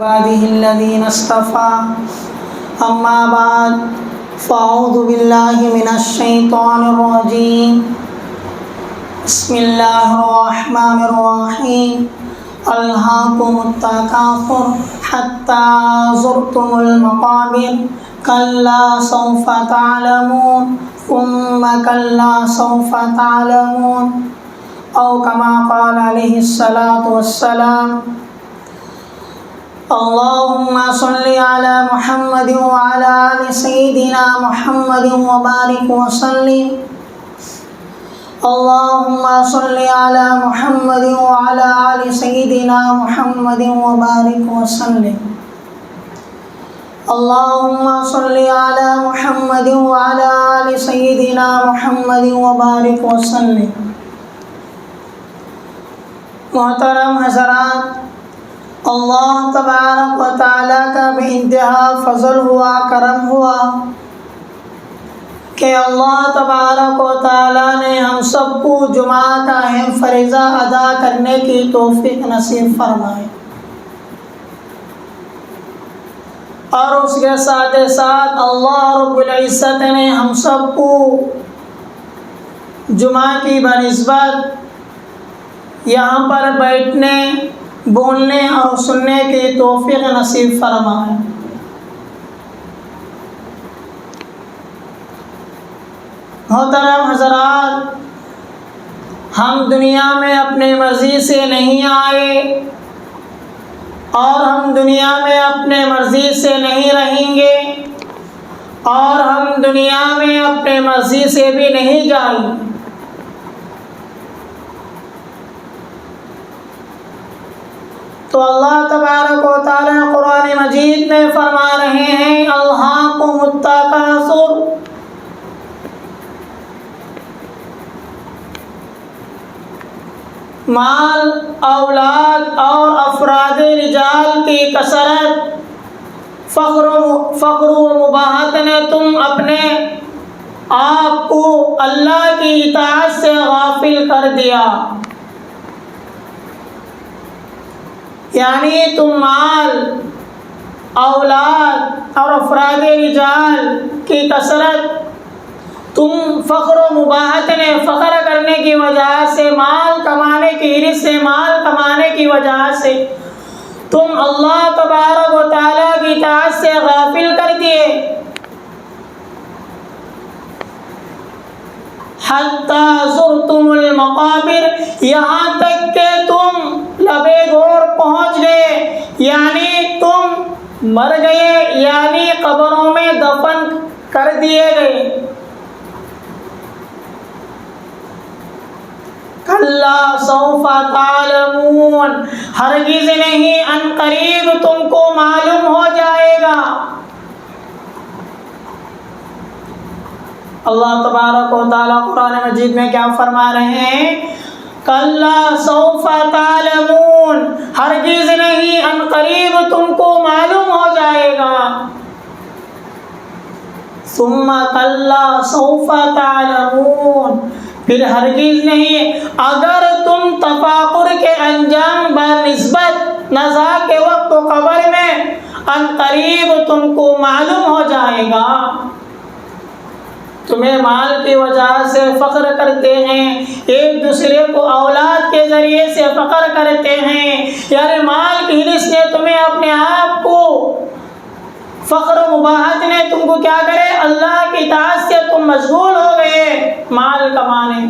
عباده الذين اصطفى أما بعد فأعوذ بالله من الشيطان الرجيم بسم الله الرحمن الرحيم ألهاكم التكاثر حتى زرتم المقابر كلا سوف تعلمون ثم كلا سوف تعلمون أو كما قال عليه الصلاة والسلام اللهم صل على محمد وعلى آل سيدنا محمد وبارك وسلم اللهم صل على محمد وعلى آل سيدنا محمد وبارك وسلم اللهم صل على محمد وعلى آل سيدنا محمد وبارك وسلم. محترم حضرات، اللہ تبارک و تعالیٰ کا بے انتہا فضل ہوا، کرم ہوا کہ اللہ تبارک و تعالیٰ نے ہم سب کو جمعہ کا اہم فریضہ ادا کرنے کی توفیق نصیب فرمائے، اور اس کے ساتھ ساتھ اللہ رب العزت نے ہم سب کو جمعہ کی بنسبت یہاں پر بیٹھنے، بولنے اور سننے کی توفیق نصیب فرمائے۔ محترم حضرات، ہم دنیا میں اپنے مرضی سے نہیں آئے اور ہم دنیا میں اپنے مرضی سے نہیں رہیں گے اور ہم دنیا میں اپنے مرضی سے بھی نہیں جائیں گے۔ تو اللہ تبارک و تعالی قرآن مجید میں فرما رہے ہیں الہاکم التکاثر، مال، اولاد اور افراد رجال کی کثرت، فخر و مباحت نے تم اپنے آپ کو اللہ کی اطاعت سے غافل کر دیا، یعنی تم مال، اولاد اور افراد رجال کی کثرت، تم فخر و مباحت نے فخر کرنے کی وجہ سے، مال کمانے کی حرص سے، مال کمانے کی وجہ سے تم اللہ تبارک و تعالیٰ کی اطاعت سے غافل کر دیے۔ حتی زرتم المقابر، یہاں تک کہ تم لبے گور پہنچ گئے، یعنی تم مر گئے، یعنی قبروں میں دفن کر دیے گئے۔ کلا سوف تعلمون، ہرگز نہیں، ان قریب تم کو معلوم ہو جائے گا۔ اللہ تبارک و تعالیٰ قرآن مجید میں کیا فرما رہے ہیں؟ کلا سوف تعلمون، ہرگز نہیں، ان قریب تم کو معلوم ہو جائے گا۔ ثم کلا سوف تعلمون، پھر ہرگز نہیں، اگر تم تفاخر کے انجام بنسبت نزا کے وقت و قبر میں، ان قریب تم کو معلوم ہو جائے گا۔ تمہیں مال کی وجہ سے فخر کرتے ہیں، ایک دوسرے کو اولاد کے ذریعے سے فخر کرتے ہیں، یعنی مال کی حرص نے تمہیں اپنے آپ کو، فخر و مباحت نے تم کو کیا کرے، اللہ کی اطاعت سے تم مشغول ہو گئے مال کمانے۔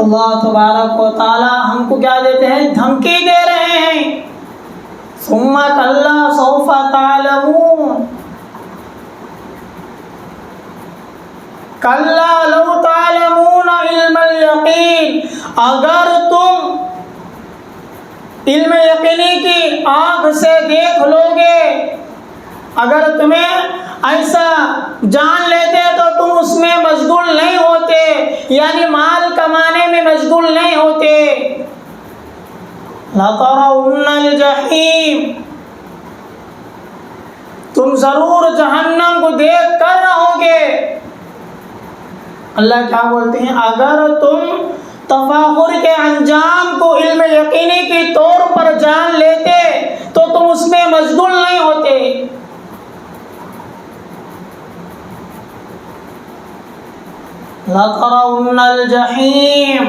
اللہ تبارک و تعالی ہم کو کیا دیتے ہیں؟ دھمکی دے رہے ہیں، ثم کلا سوف تعلمون، کلا لو تعلمون علم الیقین، اگر تم علم یقینی کی آنکھ سے دیکھ لو گے، اگر تمہیں ایسا جان لیتے تو تم اس میں مشغول نہیں ہوتے، یعنی مال کمانے میں مشغول نہیں ہوتے۔ لَتَرَوْنَ الْجَحِيمَ، تم ضرور جہنم کو دیکھ کر رہو گے۔ اللہ کیا بولتے ہیں؟ اگر تم تفاخر کے انجام کو علم یقینی کے طور پر جان لیتے تو تم اس میں مشغول نہیں ہوتے۔ لَتَرَوْنَ الْجَحِيمَ،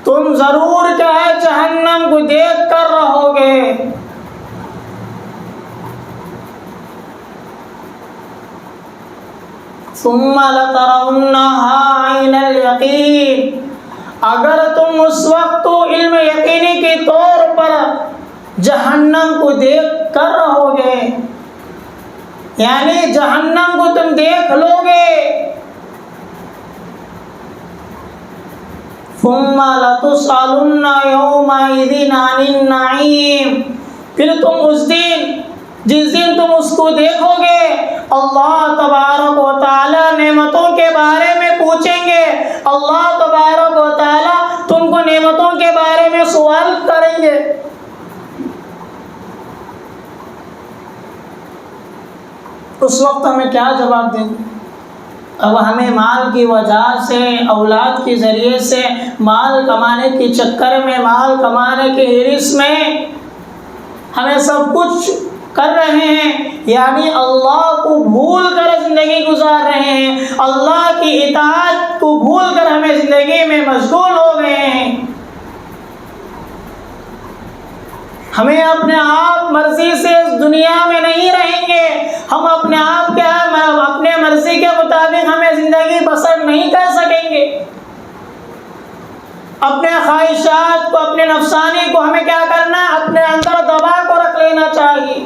تم ضرور کیا ہے جہنم کو دیکھ کر رہو گے۔ ثُمَّ لَتَرَوْنَهَا عَيْنَ الْيَقِينِ، اگر تم اس وقت تو علم یقینی کے طور پر جہنم کو دیکھ کر رہو گے، یعنی جہنم کو تم دیکھ لو گے۔ ثُمَّ لَتُسْأَلُنَّ يَوْمَئِذٍ عَنِ النَّعِيمِ، پھر تم اس دن، جس دن تم اس کو دیکھو گے، اللہ تبارک و تعالی نعمتوں کے بارے میں پوچھیں گے۔ اللہ تبارک و تعالی تم کو نعمتوں کے بارے میں سوال کریں گے۔ اس وقت ہمیں کیا جواب دیں گے؟ اب ہمیں مال کی وجہ سے، اولاد کے ذریعے سے، مال کمانے کے چکر میں، مال کمانے کے حرص میں ہمیں سب کچھ کر رہے ہیں، یعنی اللہ کو بھول کر زندگی گزار رہے ہیں، اللہ کی اطاعت کو بھول کر ہمیں زندگی میں مشغول ہو گئے ہیں۔ ہمیں اپنے آپ مرضی سے اس دنیا میں نہیں رہیں گے، ہم اپنے آپ کے اپنے مرضی کے مطابق ہمیں زندگی بسر نہیں کر سکیں گے۔ اپنے خواہشات کو، اپنے نفسانی کو ہمیں کیا کرنا ہے؟ اپنے اندر دبا کو رکھ لینا چاہیے۔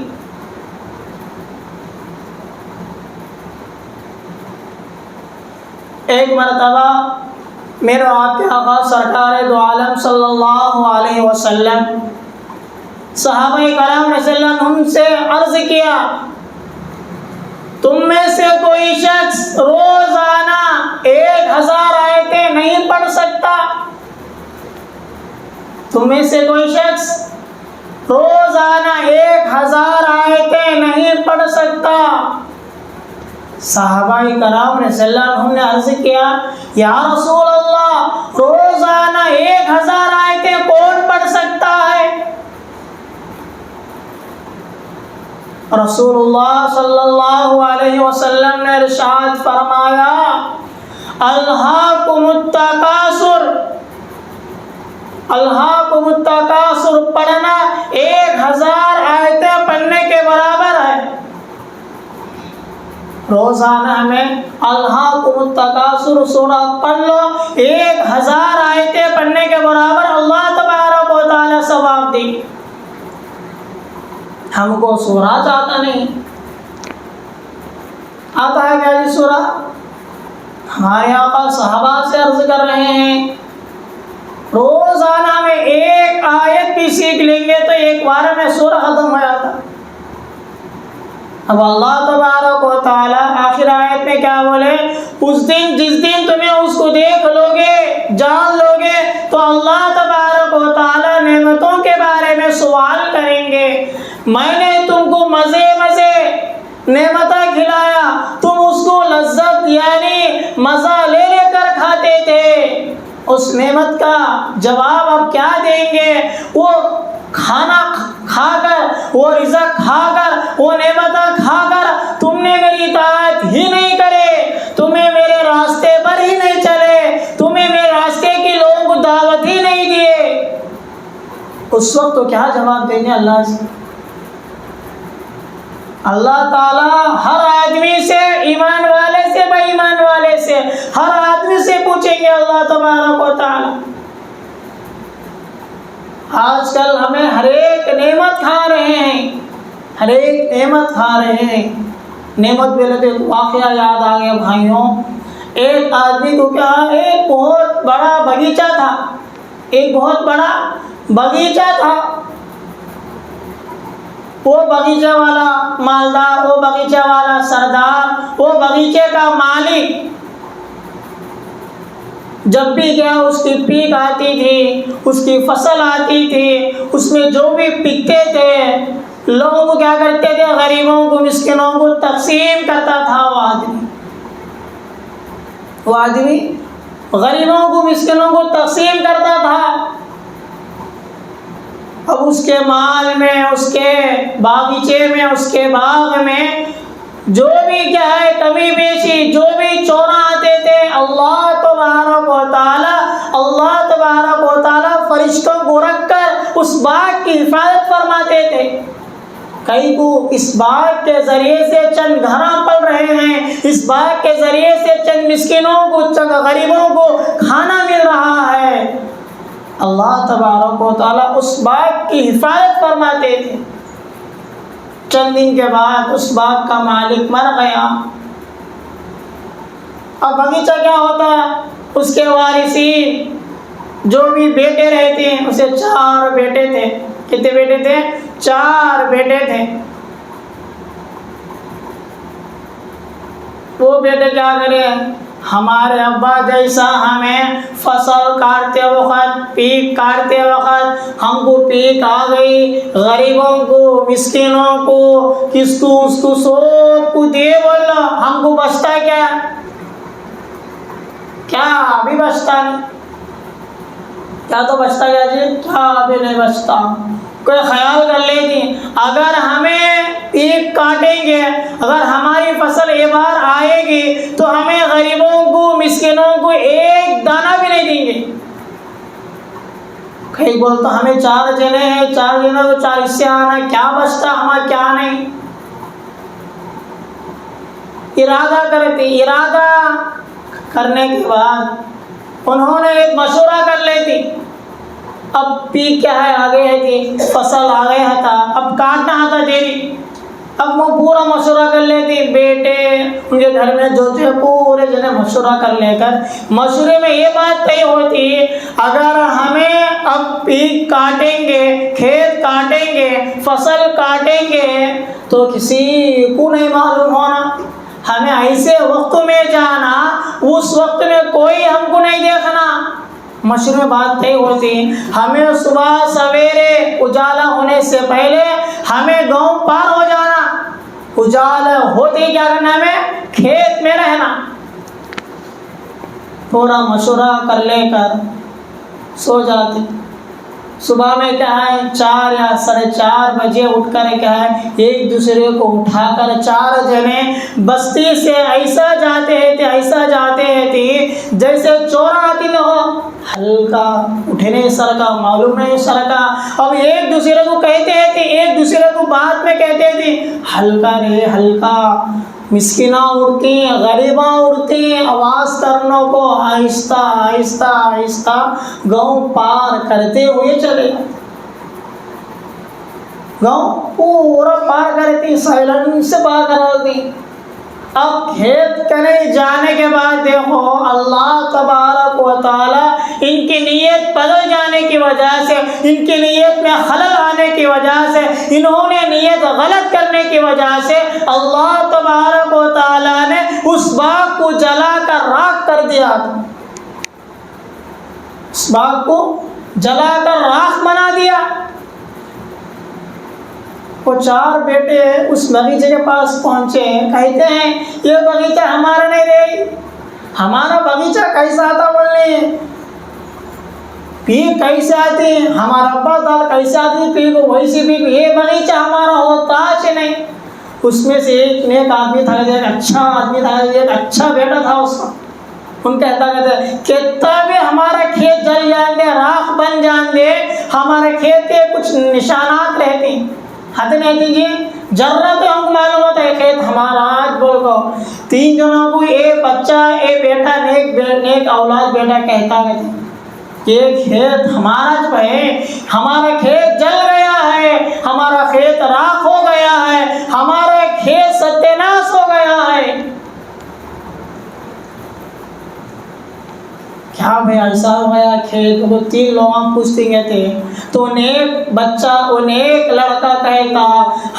ایک مرتبہ میرے آقا سرکار دو عالم صلی اللہ علیہ وسلم صحابہ کرام رضی اللہ عنہم سے عرض کیا، تم میں سے کوئی شخص روزانہ 1000 آیتیں نہیں پڑھ سکتا؟ تم میں سے کوئی شخص روزانہ 1000 آیتیں نہیں پڑھ سکتا؟ صحابہ کرام رضی اللہ عنہم نے عرض کیا، یا رسول اللہ، روزانہ 1000 آیتیں کون پڑھ سکتا ہے؟ رسول اللہ صلی اللہ علیہ وسلم نے ارشاد فرمایا، الہاکم التکاثر، الہاکم التکاثر پڑھنا 1000 آیتیں پڑھنے کے برابر ہے۔ روزانہ ہمیں الہاکم التکاثر سورہ پڑھ لو، 1000 آیتیں پڑھنے کے برابر اللہ تبارک و تعالی ثواب دے۔ ہم کو سورہ آتا نہیں، آتا ہے کیا جی سورہ؟ ہمارے آقا صحابہ سے عرض کر رہے ہیں، روزانہ میں 1 آیت بھی سیکھ لیں گے تو 1 بار میں سورہ ختم ہو جاتا۔ اب اللہ تبارک و تعالی آخر آیت میں کیا بولے؟ اس دن، جس دن تمہیں اس کو دیکھ لو گے، جان لو گے، تو اللہ تبارک و تعالی نعمتوں کے بارے میں سوال کریں گے۔ میں نے تم کو مزے نعمتیں کھلایا، تم اس کو لذت یعنی مزہ لے کر کھاتے تھے، اس نعمت کا جواب اب کیا دیں گے؟ وہ کھانا کھا کر، وہ رزق کھا کر، وہ نعمتیں کھا کر تم نے میری اطاعت ہی نہیں کرے، تمہیں میرے راستے پر ہی نہیں چلے، تمہیں میرے راستے کی لوگوں کو دعوت ہی نہیں دیے۔ اس وقت تو کیا جواب دیں گے اللہ سے؟ اللہ تعالیٰ ہر آدمی سے، ایمان والے سے، بے ایمان والے سے، ہر آدمی سے پوچھیں گے اللہ تبارک و تعالیٰ۔ آج کل ہمیں ہر ایک نعمت کھا رہے ہیں، ہر ایک نعمت کھا رہے ہیں۔ نعمت پہلے تو ایک واقعہ یاد آ گیا بھائیوں، ایک آدمی کو کیا، ایک بہت بڑا باغیچہ تھا، ایک بہت بڑا باغیچہ تھا۔ وہ باغیچہ والا مالدار، وہ باغیچہ والا سردار، وہ باغیچے کا مالک جب بھی گیا اس کی پیک آتی تھی، اس کی فصل آتی تھی، اس میں جو بھی پکتے تھے لوگوں کو کیا کرتے تھے؟ غریبوں کو، مسکینوں کو تقسیم کرتا تھا وہ آدمی۔ وہ آدمی غریبوں کو مسکینوں کو تقسیم کرتا تھا. اب اس کے مال میں، اس کے باغیچے میں، اس کے باغ میں جو بھی کیا ہے کمی بیشی، جو بھی چورا آتے تھے، اللہ تبارک و تعالی فرشتوں کو رکھ کر اس باغ کی حفاظت فرماتے تھے. کئی کو اس باغ کے ذریعے سے چند گھراں پل رہے ہیں، اس باغ کے ذریعے سے چند مسکینوں کو، چند غریبوں کو کھانا مل رہا ہے. اللہ تبارک و تعالیٰ اس باغ کی حفاظت فرماتے تھے. چند دن کے بعد اس باغ کا مالک مر گیا. اب باغیچہ کیا ہوتا ہے، اس کے وارثین جو بھی بیٹے رہتے ہیں، اسے 4 بیٹے تھے. کتنے بیٹے تھے؟ 4 بیٹے تھے. وہ بیٹے کیا کرے، ہمارے ابا جیسا ہمیں فصل کاٹتے وقت، پیک کاٹتے وقت ہم کو پیک آ گئی، غریبوں کو، مسکینوں کو، کس کو اس کو سب کو دے، بولو ہم کو بچتا کیا؟ کیا ابھی بچتا نہیں؟ کیا تو بچتا کیا جی؟ کیا ابھی نہیں بچتا. کوئی خیال کر لیتی، اگر ہمیں پیک کاٹیں گے، اگر ہماری فصل یہ بار آئے گی تو ہمیں غریبوں کو، مسکینوں کو ایک دانہ بھی نہیں دیں گے. کئی بولتا ہمیں 4 جنے ہیں، 4 جنے تو 4 حصے آنا، کیا بچتا ہمارا کیا نہیں. ارادہ کرتی، ارادہ کرنے کے بعد انہوں نے ایک مشورہ کر لیتی. اب پیک کیا ہے، آگے ہے کہ فصل آ گیا تھا، اب کاٹنا آتا دیری. اب وہ پورا مشورہ کر لیتی، بیٹے ان کے گھر میں جو تھے پورے جنے مشورہ کر لے کر مشورے میں یہ بات طے ہوتی، اگر ہمیں اب پیک کاٹیں گے، کھیت کاٹیں گے، فصل کاٹیں گے تو کسی کو نہیں معلوم ہونا. ہمیں ایسے وقت میں جانا، اس وقت میں کوئی ہم کو نہیں دیکھنا. مشورے میں بات طے ہوتی، ہمیں صبح سویرے اجالا ہونے سے پہلے ہمیں گاؤں پار ہو جانا، اجالا ہوتے کیا کرنا، ہمیں کھیت میں رہنا. پورا مشورہ کر لے کر سو جاتے. صبح میں کیا ہے 4 یا 4:30 بجے اٹھ کر کیا ہے ایک دوسرے کو اٹھا کر 4 جنے بستی سے ایسا جاتے تھے جیسے چورا آتی نہ ہو، ہلکا اٹھنے سر کا معلوم نہیں سر کا. اب ایک دوسرے کو کہتے تھے، ایک دوسرے کو بات میں کہتے تھے، ہلکا رے ہلکا. مسکینہ اڑتی، غریباں اڑتی، آواز کرنے کو آہستہ آہستہ آہستہ گاؤں پار کرتے ہوئے چلے. گاؤں پورا پار کرتی، سائلنٹ سے پار کرتی. اب کھیت کرنے جانے کے بعد دیکھو اللہ تبارک و تعالی ان کی نیت بدل جانے کی وجہ سے، ان کی نیت میں خلل آنے کی وجہ سے، انہوں نے نیت غلط کرنے کی وجہ سے اللہ تبارک و تعالی نے اس باغ کو جلا کر راکھ کر دیا. اس باغ کو جلا کر راکھ بنا دیا. وہ 4 بیٹے اس باغیچے کے پاس پہنچے، کہتے ہیں یہ باغیچہ ہمارا نہیں رہی. ہمارا باغیچہ کیسا آتا بولنے، پیک کیسے آتی، ہمارا ابا دال کیسے آتی پیک ویسی پیک، یہ باغیچہ ہمارا ہوتا ہے نہیں. اس میں سے ایک نیک آدمی تھا، ایک اچھا آدمی تھا، ایک اچھا بیٹا تھا اس کا. ان کہتا کہتا بھی ہمارا کھیت جل جان دے، راکھ بن جان دے، ہمارے کھیت کے کچھ نشانات رہتے ہیں، ہاتھ نہیں دیجیے ذرا تو ہم کو معلوم ہوتا ہے کھیت ہمارا. آج بول کو 3 جنوں کو ایک بچہ، ایک بیٹا، نیک اولاد بیٹا کہتا ہے یہ کھیت ہمارا جو ہے، ہمارا کھیت جل گیا ہے، ہمارا کھیت راکھ ہو گیا ہے، ہمارا کھیت ستیہ ہو گیا ہے. کیا بھائی ایسا ہو گیا کھیت کو؟ 3 لوگ پوچھتے کہتے تو نیک بچہ، وہ نیک لڑکا کہتا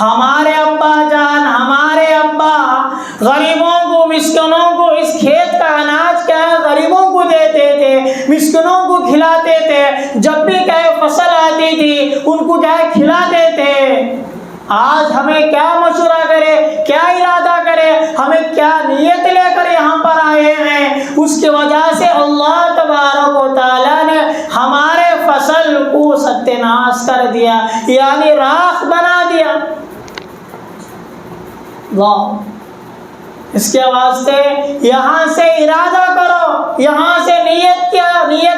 ہمارے ابا جان، ہمارے ابا غریبوں کو، مسکینوں کو اس کھیت کا اناج کیا ہے غریبوں کو دیتے تھے، مسکینوں کو کھلاتے تھے. جب بھی کیا فصل آتی تھی ان کو کیا کھلاتے تھے. آج ہمیں کیا مشورہ کرے، کیا ارادہ کرے، ہمیں کیا نیت لے کر یہاں پر آئے ہیں، اس کی وجہ سے اللہ تبارک و تعالیٰ نے ہمارے فصل کو ستیہ ناش کر دیا، یعنی راکھ بنا دیا۔ اس کے واسطے یہاں سے ارادہ کرو، یہاں سے نیت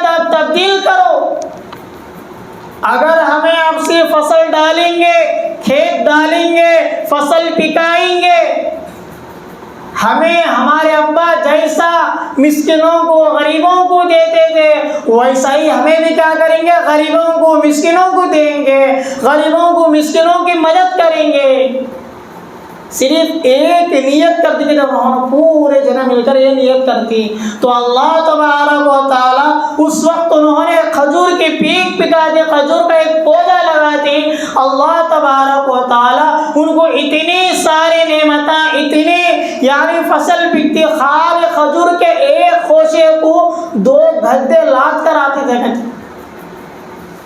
آپ تبدیل کرو۔ اگر ہمیں اب سے فصل ڈالیں گے، کھیت ڈالیں گے، فصل پکائیں گے، ہمیں ہمارے ابا جیسا مسکینوں کو، غریبوں کو دیتے تھے، ویسا ہی ہمیں بھی کیا کریں گے، غریبوں کو، مسکینوں کو دیں گے، غریبوں کو، مسکینوں کی مدد کریں گے۔ صرف ایک نیت کرتی تھی، جب ہم پورے جنے مل کر یہ نیت کرتی تو اللہ تبارک و تعالیٰ اس وقت انہوں نے کھجور کی پیک پکاتی، کھجور کا ایک پودا لگاتی، اللہ تبارک و تعالیٰ ان کو اتنی ساری نعمتیں، اتنی یعنی فصل پکتی، خالی کھجور کے ایک خوشے کو 2 گدھے لاد کر آتے تھے۔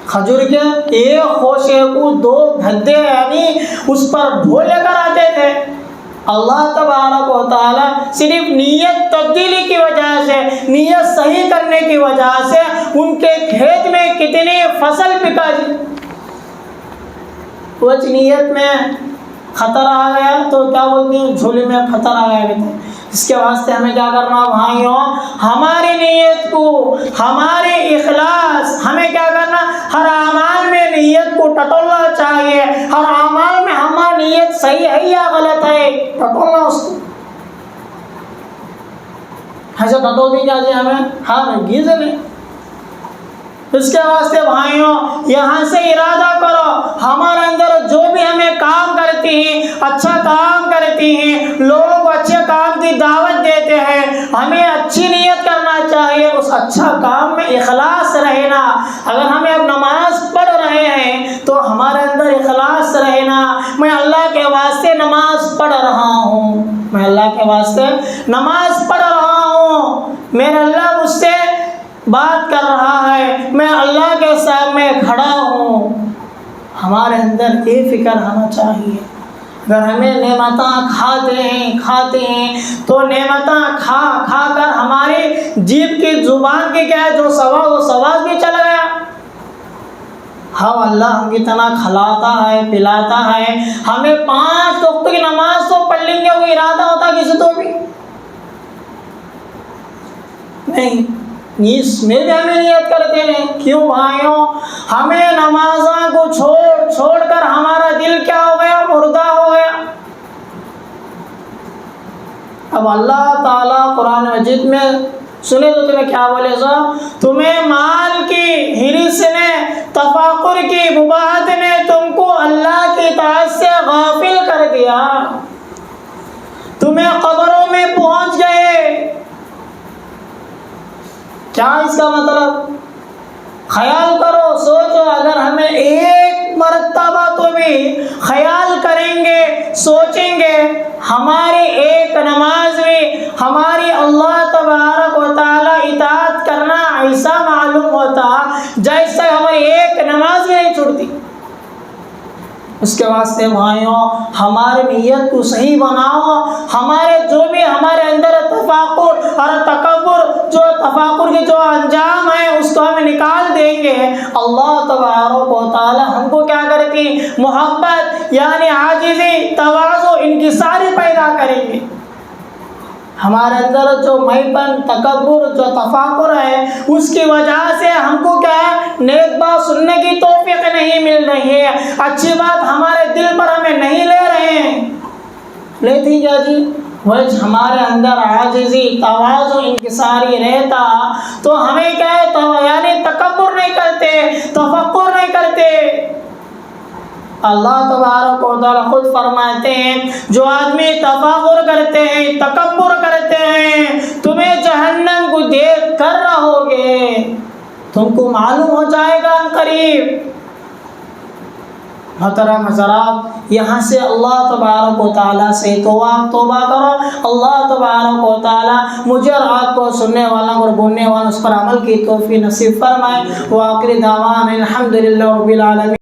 کھجور کے ایک خوشے کو 2 گدھے یعنی اس پر ڈھو لے کر آتے تھے۔ اللہ تبارک و تعالیٰ صرف نیت تبدیلی کی وجہ سے، نیت صحیح کرنے کی وجہ سے ان کے کھیت میں کتنی فصل پکا دی۔ کچھ نیت میں خطر آ گیا تو کیا بولتے ہیں، جھولی میں خطر آ گیا کہتے ہیں۔ اس کے واسطے ہمیں کیا کرنا بھائیوں، ہماری نیت کو، ہمارے اخلاص، ہمیں کیا کرنا، ہر اعمال میں نیت کو ٹٹولنا چاہیے۔ ہر اعمال میں ہماری نیت صحیح ہے یا غلط ہے، ٹٹولنا اس کو۔ ایسے ٹٹول دی جاتی ہمیں، ہرگز نہیں۔ اس کے واسطے بھائیوں یہاں سے ارادہ کرو، ہمارے اندر جو بھی ہمیں کام کرتی ہیں، اچھا کام کرتی ہیں، لوگوں کو اچھے کام کی دعوت دیتے ہیں، ہمیں اچھی نیت کرنا چاہیے، اس اچھا کام میں اخلاص رہنا۔ اگر ہمیں اب نماز پڑھ رہے ہیں تو ہمارے اندر اخلاص رہنا، میں اللہ کے واسطے نماز پڑھ رہا ہوں، میں اللہ کے واسطے نماز پڑھ رہا ہوں، میرا اللہ مجھ سے بات کر رہا ہے، میں اللہ کے سامنے کھڑا ہوں۔ ہمارے اندر یہ فکر ہونا چاہیے۔ اگر ہمیں نعمتاں کھاتے ہیں تو نعمتاں کھا کر ہماری جیب کی زبان کی کیا ہے، جو سواس بھی چلا گیا۔ ہم اللہ ہم کی طرح کھلاتا ہے، پلاتا ہے، ہمیں 5 وقت کی نماز تو پڑھ لیں گے، وہ ارادہ ہوتا کسی تو بھی نہیں، اس میں بھی ہمیں نیت کرتے ہیں۔ کیوں بھائیوں، ہمیں نمازوں کو چھوڑ کر ہمارا دل کیا ہو گیا، مردہ ہو گیا۔ اب اللہ تعالیٰ قرآن مجید میں سنے تو تمہیں کیا بولے سو، تمہیں مال کی حرص نے، تفاخر کی مباحت نے تم کو اللہ کی اطاعت سے غافل کر دیا، تمہیں قبروں میں پہنچ گئے۔ کیا اس کا مطلب، خیال کرو، سوچو، اگر ہمیں ایک مرتبہ تو بھی خیال کریں گے، سوچیں گے، ہماری ایک نماز میں ہماری اللہ تبارک و تعالی اطاعت کرنا ایسا معلوم ہوتا جیسے ہماری ایک نماز میں نہیں چھوڑتی۔ اس کے واسطے بھائیوں ہماری نیت کو صحیح بناؤ، ہمارے جو بھی ہمارے اندر تفاخر اور تکبر، جو تفاخر کے جو انجام ہے اس کو ہم نکال دیں گے، اللہ تبارک و تعالی ہم کو کیا کرتی، محبت یعنی عاجزی، تواضع، انکساری پیدا کریں گے۔ ہمارے اندر جو میپن، تکبر، جو تفاخر ہے، اس کی وجہ سے ہم کو کیا ہے، نیک بات سننے کی توفیق نہیں مل رہی ہے، اچھی بات ہمارے دل پر ہمیں نہیں لے رہے ہیں، لیتی کیا جی، وجہ ہمارے اندر عاجزی، تواضع، انکساری رہتا تو ہمیں کیا ہے، یعنی تکبر نہیں کرتے، تفکر نہیں کرتے۔ اللہ تبارک و تعالیٰ خود فرماتے ہیں، جو آدمی تفاخر کرتے ہیں، تکبر کرتے ہیں، تمہیں جہنم کو دیکھ کر رہو گے، تم کو معلوم ہو جائے گا قریب۔ محترم حضرات، یہاں سے اللہ تبارک و تعالیٰ سے توبہ کرو، اللہ تبارک و تعالیٰ مجھے اور آپ کو سننے والوں اور بولنے والوں اس پر عمل کی توفیق نصیب فرمائے۔ وآخر دعوانا الحمدللہ رب العالمین۔